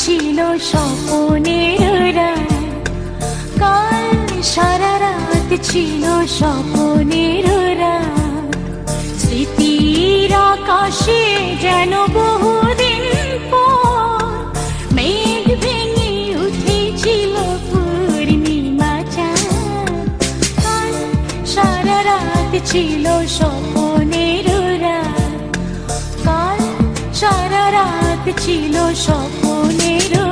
ছিল স্বপ্নের রাত, কাল সারা রাত ছিল স্বপ্নের রাত। স্মৃতির আকাশে যেন বহুদিন পর মেঘ ভেঙে উঠেছিল পূর্ণিমা চাঁদ। কাল সারা রাত ছিল স্বপ্নের রাত, কাল সারা রাত ছিল স্বপ্নের রাত।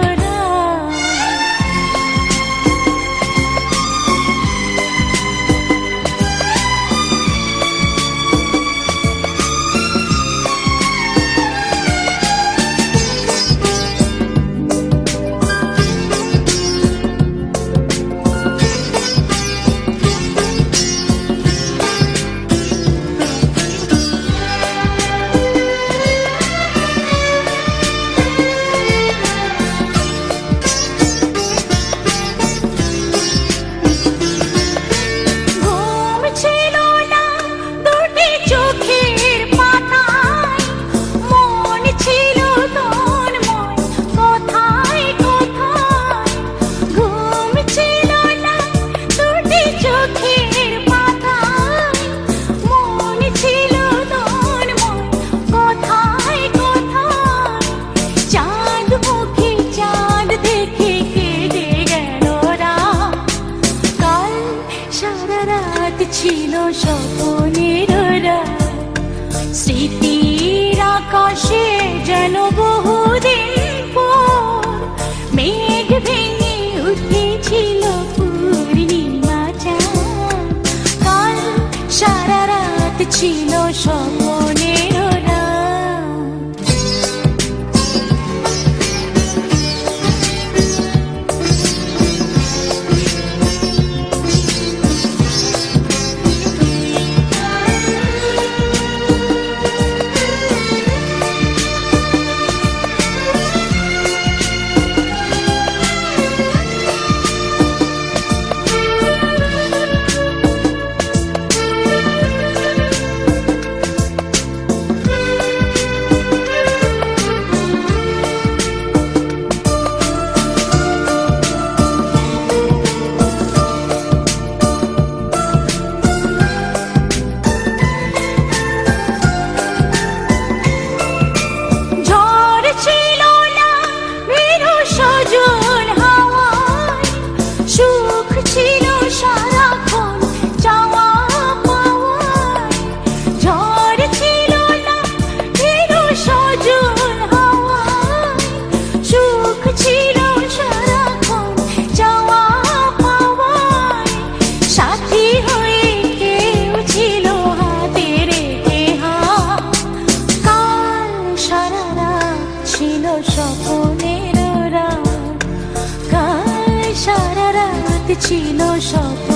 ছিল স্বপ্নের রাত, স্মৃতির আকাশে যেন বহুদিন পর মেঘ ভেঙে উঠেছিল পূর্ণিমা চাঁদ। কাল সারা রাত ছিল স্বপ্নের রাত। স্বপ্নের রাত, কাল সারা রাত ছিল স্বপ্ন।